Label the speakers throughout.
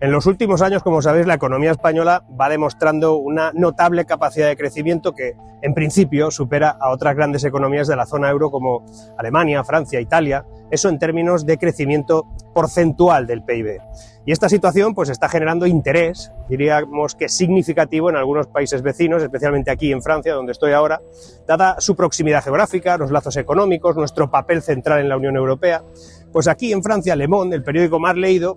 Speaker 1: En los últimos años, como sabéis, la economía española va demostrando una notable capacidad de crecimiento que, en principio, supera a otras grandes economías de la zona euro como Alemania, Francia, Italia, eso en términos de crecimiento porcentual del PIB. Y esta situación pues está generando interés, diríamos que significativo en algunos países vecinos, especialmente aquí en Francia, donde estoy ahora, dada su proximidad geográfica, los lazos económicos, nuestro papel central en la Unión Europea. Pues aquí en Francia, Le Monde, el periódico más leído,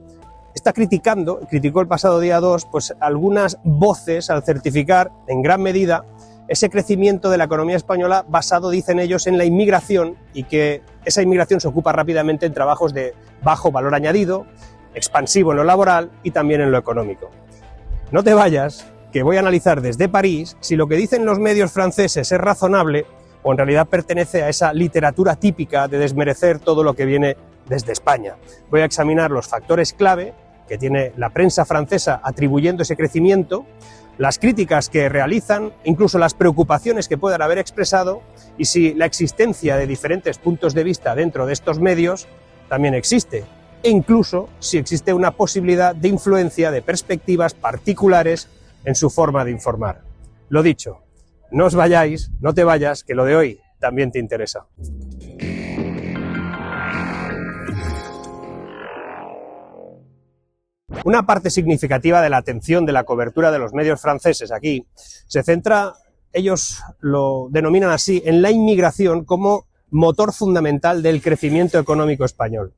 Speaker 1: criticó el pasado día 2 pues algunas voces al certificar en gran medida ese crecimiento de la economía española basado, dicen ellos, en la inmigración, y que esa inmigración se ocupa rápidamente en trabajos de bajo valor añadido, expansivo en lo laboral y también en lo económico. No te vayas, que voy a analizar desde París si lo que dicen los medios franceses es razonable o en realidad pertenece a esa literatura típica de desmerecer todo lo que viene desde España. Voy a examinar los factores clave que tiene la prensa francesa atribuyendo ese crecimiento, las críticas que realizan, incluso las preocupaciones que puedan haber expresado, y si la existencia de diferentes puntos de vista dentro de estos medios también existe, e incluso si existe una posibilidad de influencia de perspectivas particulares en su forma de informar. Lo dicho, no os vayáis, no te vayas, que lo de hoy también te interesa. Una parte significativa de la atención de la cobertura de los medios franceses aquí se centra, ellos lo denominan así, en la inmigración como motor fundamental del crecimiento económico español.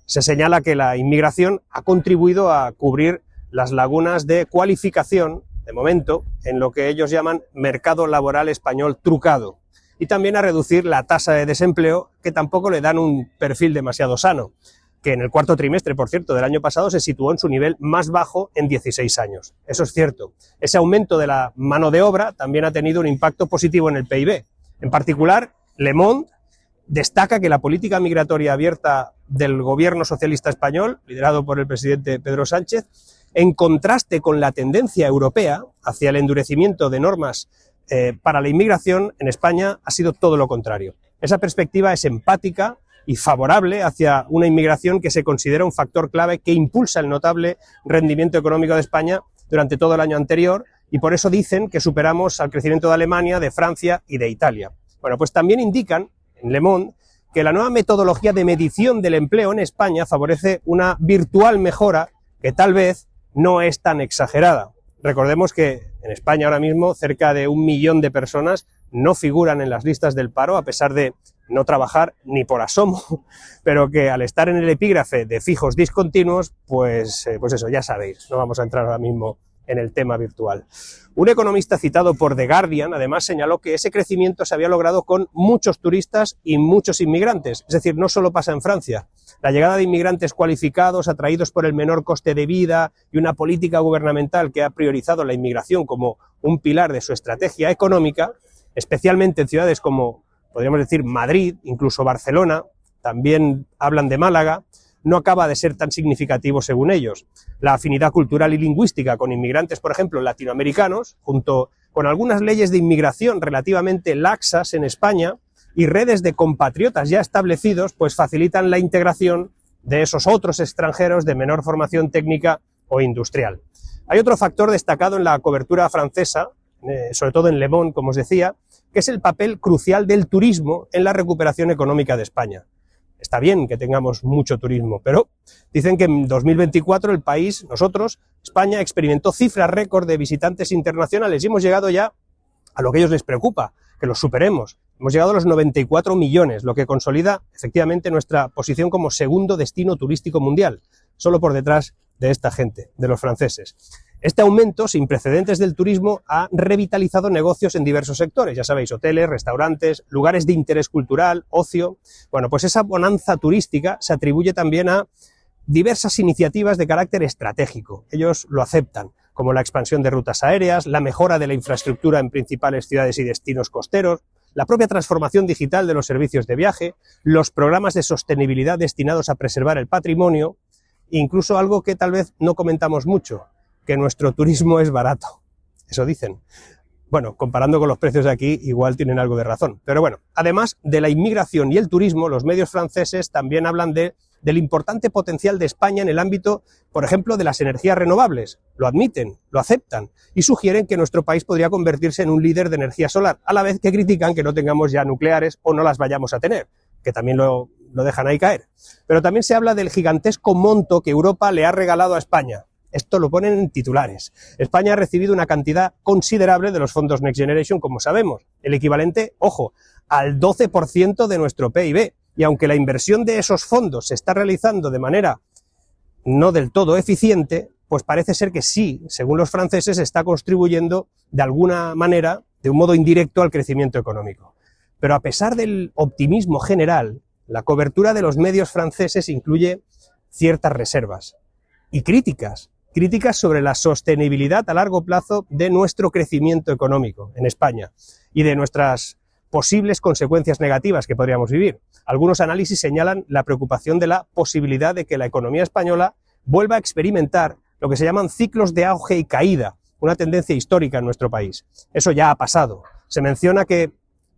Speaker 1: Se señala que la inmigración ha contribuido a cubrir las lagunas de cualificación, de momento, en lo que ellos llaman mercado laboral español trucado, y también a reducir la tasa de desempleo, que tampoco le dan un perfil demasiado sano, que en el cuarto trimestre, por cierto, del año pasado se situó en su nivel más bajo en 16 años. Eso es cierto. Ese aumento de la mano de obra también ha tenido un impacto positivo en el PIB. En particular, Le Monde destaca que la política migratoria abierta del gobierno socialista español, liderado por el presidente Pedro Sánchez, en contraste con la tendencia europea hacia el endurecimiento de normas para la inmigración, en España ha sido todo lo contrario. Esa perspectiva es empática y favorable hacia una inmigración que se considera un factor clave que impulsa el notable rendimiento económico de España durante todo el año anterior, y por eso dicen que superamos al crecimiento de Alemania, de Francia y de Italia. Bueno, pues también indican en Le Monde que la nueva metodología de medición del empleo en España favorece una virtual mejora que tal vez no es tan exagerada. Recordemos que en España ahora mismo cerca de 1 millón de personas no figuran en las listas del paro, a pesar de no trabajar ni por asomo, pero que al estar en el epígrafe de fijos discontinuos, pues eso, ya sabéis, no vamos a entrar ahora mismo en el tema virtual. Un economista citado por The Guardian, además, señaló que ese crecimiento se había logrado con muchos turistas y muchos inmigrantes, es decir, no solo pasa en Francia. La llegada de inmigrantes cualificados, atraídos por el menor coste de vida y una política gubernamental que ha priorizado la inmigración como un pilar de su estrategia económica, especialmente en ciudades como, podríamos decir, Madrid, incluso Barcelona, también hablan de Málaga, no acaba de ser tan significativo según ellos. La afinidad cultural y lingüística con inmigrantes, por ejemplo, latinoamericanos, junto con algunas leyes de inmigración relativamente laxas en España y redes de compatriotas ya establecidos, pues facilitan la integración de esos otros extranjeros de menor formación técnica o industrial. Hay otro factor destacado en la cobertura francesa, sobre todo en Le Monde, como os decía, que es el papel crucial del turismo en la recuperación económica de España. Está bien que tengamos mucho turismo, pero dicen que en 2024 el país, nosotros, España, experimentó cifras récord de visitantes internacionales y hemos llegado ya a lo que a ellos les preocupa, que los superemos. Hemos llegado a los 94 millones, lo que consolida efectivamente nuestra posición como segundo destino turístico mundial, solo por detrás de esta gente, de los franceses. Este aumento sin precedentes del turismo ha revitalizado negocios en diversos sectores, ya sabéis, hoteles, restaurantes, lugares de interés cultural, ocio. Bueno, pues esa bonanza turística se atribuye también a diversas iniciativas de carácter estratégico. Ellos lo aceptan, como la expansión de rutas aéreas, la mejora de la infraestructura en principales ciudades y destinos costeros, la propia transformación digital de los servicios de viaje, los programas de sostenibilidad destinados a preservar el patrimonio, incluso algo que tal vez no comentamos mucho, que nuestro turismo es barato. Eso dicen. Bueno, comparando con los precios de aquí, igual tienen algo de razón. Pero bueno, además de la inmigración y el turismo, los medios franceses también hablan del importante potencial de España en el ámbito, por ejemplo, de las energías renovables. Lo admiten, lo aceptan y sugieren que nuestro país podría convertirse en un líder de energía solar, a la vez que critican que no tengamos ya nucleares o no las vayamos a tener, que también lo dejan ahí caer. Pero también se habla del gigantesco monto que Europa le ha regalado a España. Esto lo ponen en titulares. España ha recibido una cantidad considerable de los fondos Next Generation, como sabemos, el equivalente, ojo, al 12% de nuestro PIB. Y aunque la inversión de esos fondos se está realizando de manera no del todo eficiente, pues parece ser que sí, según los franceses, está contribuyendo de alguna manera, de un modo indirecto, al crecimiento económico. Pero a pesar del optimismo general, la cobertura de los medios franceses incluye ciertas reservas y críticas sobre la sostenibilidad a largo plazo de nuestro crecimiento económico en España y de nuestras posibles consecuencias negativas que podríamos vivir. Algunos análisis señalan la preocupación de la posibilidad de que la economía española vuelva a experimentar lo que se llaman ciclos de auge y caída, una tendencia histórica en nuestro país. Eso ya ha pasado. Se menciona que,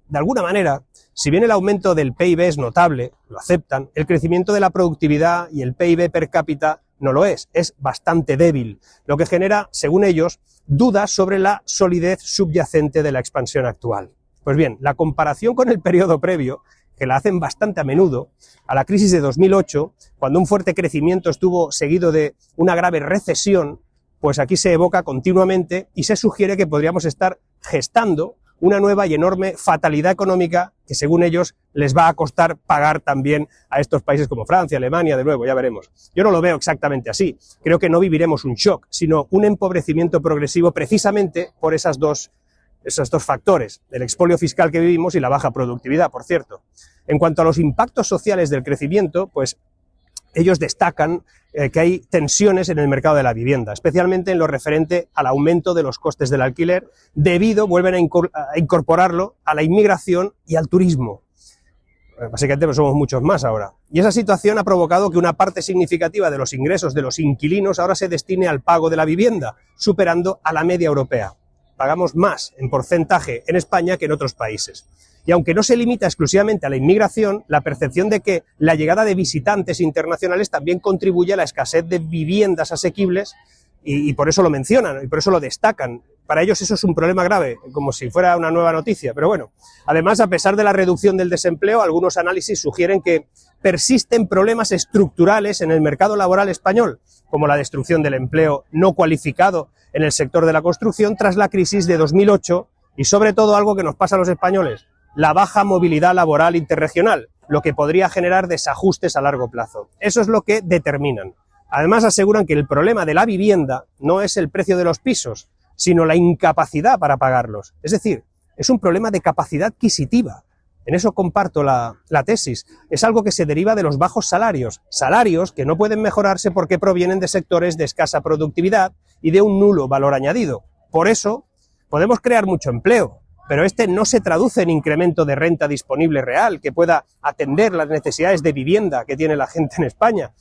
Speaker 1: de alguna manera, si bien el aumento del PIB es notable, lo aceptan, el crecimiento de la productividad y el PIB per cápita no lo es bastante débil, lo que genera, según ellos, dudas sobre la solidez subyacente de la expansión actual. Pues bien, la comparación con el periodo previo, que la hacen bastante a menudo, a la crisis de 2008, cuando un fuerte crecimiento estuvo seguido de una grave recesión, pues aquí se evoca continuamente y se sugiere que podríamos estar gestando una nueva y enorme fatalidad económica que, según ellos, les va a costar pagar también a estos países como Francia, Alemania, de nuevo, ya veremos. Yo no lo veo exactamente así. Creo que no viviremos un shock, sino un empobrecimiento progresivo precisamente por esos dos factores, el expolio fiscal que vivimos y la baja productividad, por cierto. En cuanto a los impactos sociales del crecimiento, pues ellos destacan que hay tensiones en el mercado de la vivienda, especialmente en lo referente al aumento de los costes del alquiler, vuelven a incorporarlo a la inmigración y al turismo. Básicamente pues somos muchos más ahora. Y esa situación ha provocado que una parte significativa de los ingresos de los inquilinos ahora se destine al pago de la vivienda, superando a la media europea. Pagamos más en porcentaje en España que en otros países. Y aunque no se limita exclusivamente a la inmigración, la percepción de que la llegada de visitantes internacionales también contribuye a la escasez de viviendas asequibles y por eso lo mencionan y por eso lo destacan. Para ellos eso es un problema grave, como si fuera una nueva noticia, pero bueno. Además, a pesar de la reducción del desempleo, algunos análisis sugieren que persisten problemas estructurales en el mercado laboral español, como la destrucción del empleo no cualificado en el sector de la construcción tras la crisis de 2008 y sobre todo algo que nos pasa a los españoles, la baja movilidad laboral interregional, lo que podría generar desajustes a largo plazo. Eso es lo que determinan. Además, aseguran que el problema de la vivienda no es el precio de los pisos, sino la incapacidad para pagarlos. Es decir, es un problema de capacidad adquisitiva. En eso comparto la tesis. Es algo que se deriva de los bajos salarios que no pueden mejorarse porque provienen de sectores de escasa productividad y de un nulo valor añadido. Por eso, podemos crear mucho empleo, pero este no se traduce en incremento de renta disponible real que pueda atender las necesidades de vivienda que tiene la gente en España,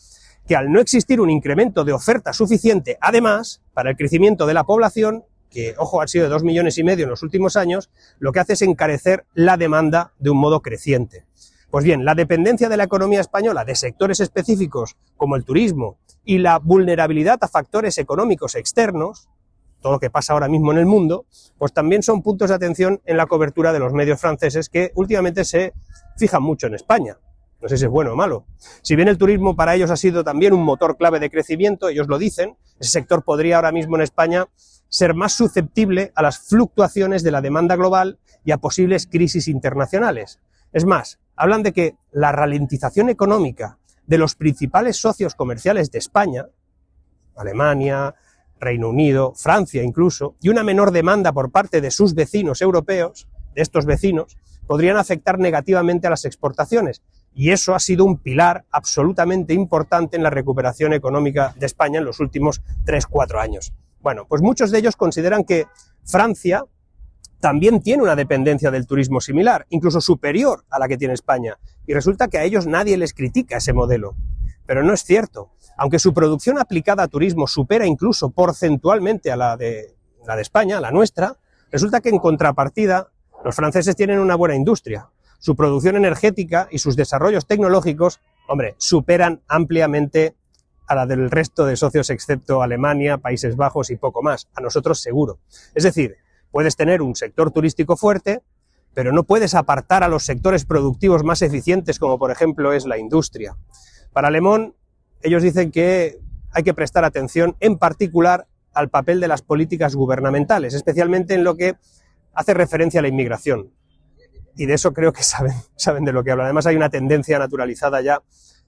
Speaker 1: que al no existir un incremento de oferta suficiente, además, para el crecimiento de la población, que, ojo, han sido de 2,5 millones en los últimos años, lo que hace es encarecer la demanda de un modo creciente. Pues bien, la dependencia de la economía española de sectores específicos como el turismo y la vulnerabilidad a factores económicos externos, todo lo que pasa ahora mismo en el mundo, pues también son puntos de atención en la cobertura de los medios franceses que últimamente se fijan mucho en España. No sé si es bueno o malo. Si bien el turismo para ellos ha sido también un motor clave de crecimiento, ellos lo dicen, ese sector podría ahora mismo en España ser más susceptible a las fluctuaciones de la demanda global y a posibles crisis internacionales. Es más, hablan de que la ralentización económica de los principales socios comerciales de España, Alemania, Reino Unido, Francia incluso, y una menor demanda por parte de sus vecinos europeos, de estos vecinos, podrían afectar negativamente a las exportaciones. Y eso ha sido un pilar absolutamente importante en la recuperación económica de España en los últimos 3-4 años. Bueno, pues muchos de ellos consideran que Francia también tiene una dependencia del turismo similar, incluso superior a la que tiene España, y resulta que a ellos nadie les critica ese modelo. Pero no es cierto. Aunque su producción aplicada a turismo supera incluso porcentualmente a la de España, la nuestra, Resulta que en contrapartida los franceses tienen una buena industria. Su producción energética y sus desarrollos tecnológicos, hombre, superan ampliamente a la del resto de socios excepto Alemania, Países Bajos y poco más. A nosotros seguro. Es decir, puedes tener un sector turístico fuerte, pero no puedes apartar a los sectores productivos más eficientes como por ejemplo es la industria. Para Le Monde, ellos dicen que hay que prestar atención en particular al papel de las políticas gubernamentales, especialmente en lo que hace referencia a la inmigración. Y de eso creo que saben de lo que hablan. Además hay una tendencia naturalizada ya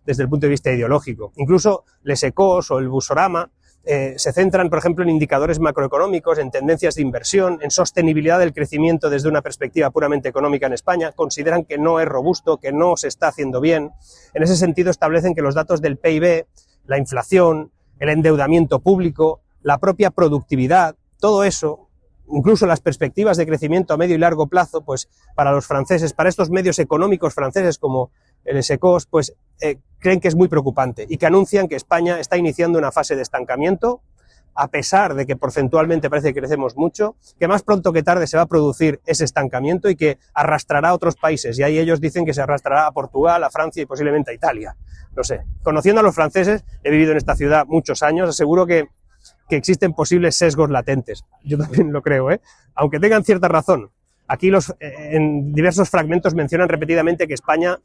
Speaker 1: desde el punto de vista ideológico. Incluso Les Echos o el Boursorama se centran, por ejemplo, en indicadores macroeconómicos, en tendencias de inversión, en sostenibilidad del crecimiento desde una perspectiva puramente económica en España. Consideran que no es robusto, que no se está haciendo bien. En ese sentido establecen que los datos del PIB, la inflación, el endeudamiento público, la propia productividad, todo eso, incluso las perspectivas de crecimiento a medio y largo plazo, pues para los franceses, para estos medios económicos franceses como el SECOS, pues creen que es muy preocupante y que anuncian que España está iniciando una fase de estancamiento, a pesar de que porcentualmente parece que crecemos mucho, que más pronto que tarde se va a producir ese estancamiento y que arrastrará a otros países, y ahí ellos dicen que se arrastrará a Portugal, a Francia y posiblemente a Italia. No sé, conociendo a los franceses, he vivido en esta ciudad muchos años, aseguro que existen posibles sesgos latentes. Yo también lo creo, aunque tengan cierta razón. Aquí en diversos fragmentos mencionan repetidamente que España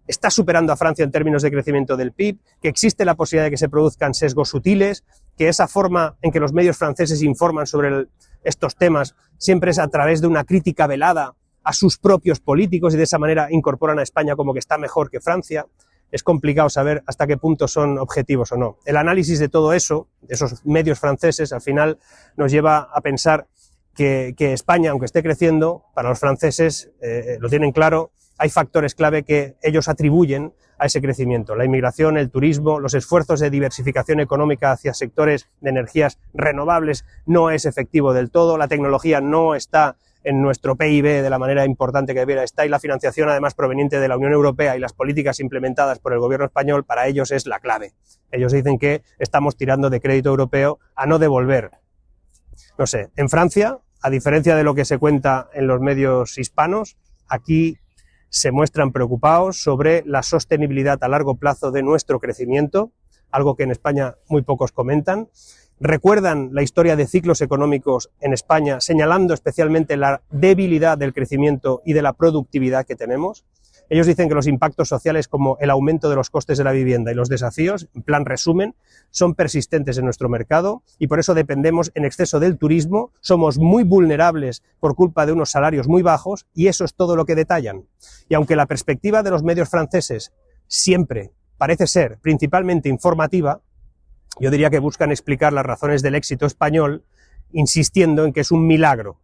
Speaker 1: está superando a Francia en términos de crecimiento del PIB, que existe la posibilidad de que se produzcan sesgos sutiles, que esa forma en que los medios franceses informan sobre estos temas siempre es a través de una crítica velada a sus propios políticos y de esa manera incorporan a España como que está mejor que Francia. Es complicado saber hasta qué punto son objetivos o no. El análisis de todo eso, de esos medios franceses, al final nos lleva a pensar que España, aunque esté creciendo, para los franceses, lo tienen claro, hay factores clave que ellos atribuyen a ese crecimiento. La inmigración, el turismo, los esfuerzos de diversificación económica hacia sectores de energías renovables no es efectivo del todo, la tecnología no está en nuestro PIB de la manera importante que debiera estar y la financiación además proveniente de la Unión Europea y las políticas implementadas por el gobierno español para ellos es la clave. Ellos dicen que estamos tirando de crédito europeo a no devolver. No sé, en Francia, a diferencia de lo que se cuenta en los medios hispanos, aquí se muestran preocupados sobre la sostenibilidad a largo plazo de nuestro crecimiento, algo que en España muy pocos comentan. Recuerdan la historia de ciclos económicos en España, señalando especialmente la debilidad del crecimiento y de la productividad que tenemos. Ellos dicen que los impactos sociales como el aumento de los costes de la vivienda y los desafíos, en plan resumen, son persistentes en nuestro mercado y por eso dependemos en exceso del turismo, somos muy vulnerables por culpa de unos salarios muy bajos y eso es todo lo que detallan. Y aunque la perspectiva de los medios franceses siempre parece ser principalmente informativa, yo diría que buscan explicar las razones del éxito español insistiendo en que es un milagro.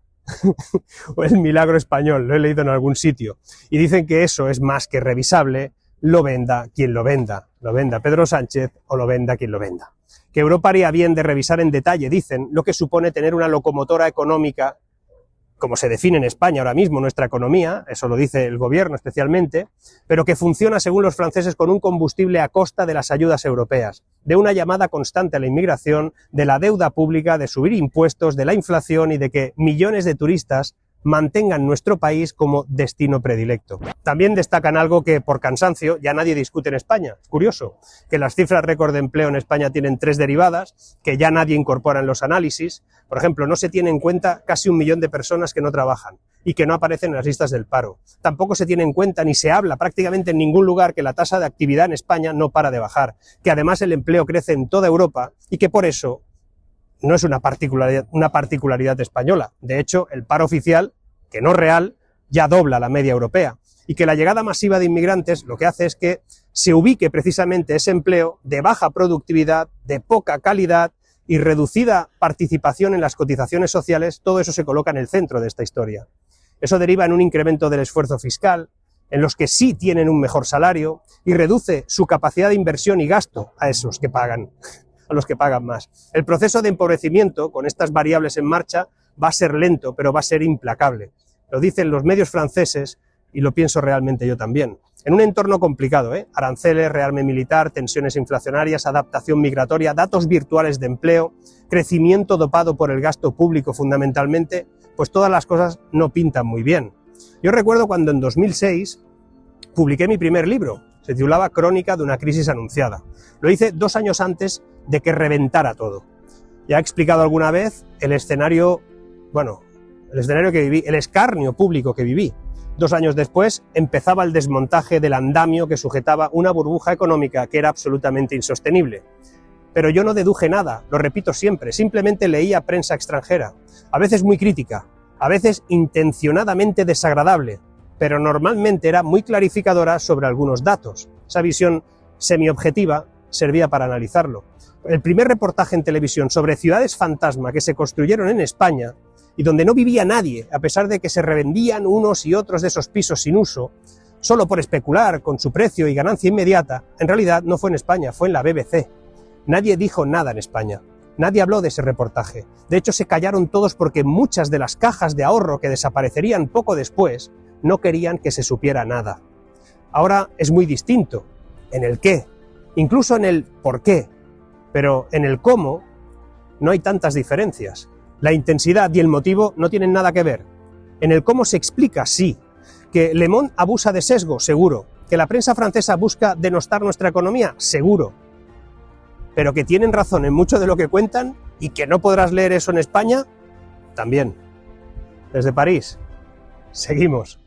Speaker 1: O el milagro español, lo he leído en algún sitio, y dicen que eso es más que revisable, lo venda quien lo venda Pedro Sánchez o lo venda quien lo venda. Que Europa haría bien de revisar en detalle, dicen, lo que supone tener una locomotora económica, como se define en España ahora mismo nuestra economía, eso lo dice el gobierno especialmente, pero que funciona según los franceses con un combustible a costa de las ayudas europeas, de una llamada constante a la inmigración, de la deuda pública, de subir impuestos, de la inflación y de que millones de turistas mantengan nuestro país como destino predilecto. También destacan algo que por cansancio ya nadie discute en España. Curioso, que las cifras récord de empleo en España tienen 3 derivadas, que ya nadie incorpora en los análisis. Por ejemplo, no se tiene en cuenta casi 1 millón de personas que no trabajan y que no aparecen en las listas del paro. Tampoco se tiene en cuenta ni se habla prácticamente en ningún lugar que la tasa de actividad en España no para de bajar, que además el empleo crece en toda Europa y que por eso no es una particularidad española. De hecho, el paro oficial, que no real, ya dobla la media europea. Y que la llegada masiva de inmigrantes lo que hace es que se ubique precisamente ese empleo de baja productividad, de poca calidad y reducida participación en las cotizaciones sociales. Todo eso se coloca en el centro de esta historia. Eso deriva en un incremento del esfuerzo fiscal, en los que sí tienen un mejor salario, y reduce su capacidad de inversión y gasto a esos que pagan, a los que pagan más. El proceso de empobrecimiento, con estas variables en marcha, va a ser lento, pero va a ser implacable. Lo dicen los medios franceses y lo pienso realmente yo también. En un entorno complicado, aranceles, rearme militar, tensiones inflacionarias, adaptación migratoria, datos virtuales de empleo, crecimiento dopado por el gasto público fundamentalmente, pues todas las cosas no pintan muy bien. Yo recuerdo cuando en 2006 publiqué mi primer libro, se titulaba Crónica de una crisis anunciada. Lo hice 2 años antes de que reventara todo. Ya he explicado alguna vez el escenario que viví, el escarnio público que viví. 2 años después empezaba el desmontaje del andamio que sujetaba una burbuja económica que era absolutamente insostenible. Pero yo no deduje nada, lo repito siempre, simplemente leía prensa extranjera, a veces muy crítica, a veces intencionadamente desagradable, pero normalmente era muy clarificadora sobre algunos datos. Esa visión semiobjetiva servía para analizarlo. El primer reportaje en televisión sobre ciudades fantasma que se construyeron en España y donde no vivía nadie, a pesar de que se revendían unos y otros de esos pisos sin uso, solo por especular con su precio y ganancia inmediata, en realidad no fue en España, fue en la BBC. Nadie dijo nada en España, nadie habló de ese reportaje. De hecho, se callaron todos porque muchas de las cajas de ahorro que desaparecerían poco después no querían que se supiera nada. Ahora es muy distinto, en el qué, incluso en el por qué, pero en el cómo no hay tantas diferencias. La intensidad y el motivo no tienen nada que ver. En el cómo se explica, sí, que Le Monde abusa de sesgo, seguro, que la prensa francesa busca denostar nuestra economía, seguro, pero que tienen razón en mucho de lo que cuentan y que no podrás leer eso en España, también. Desde París, seguimos.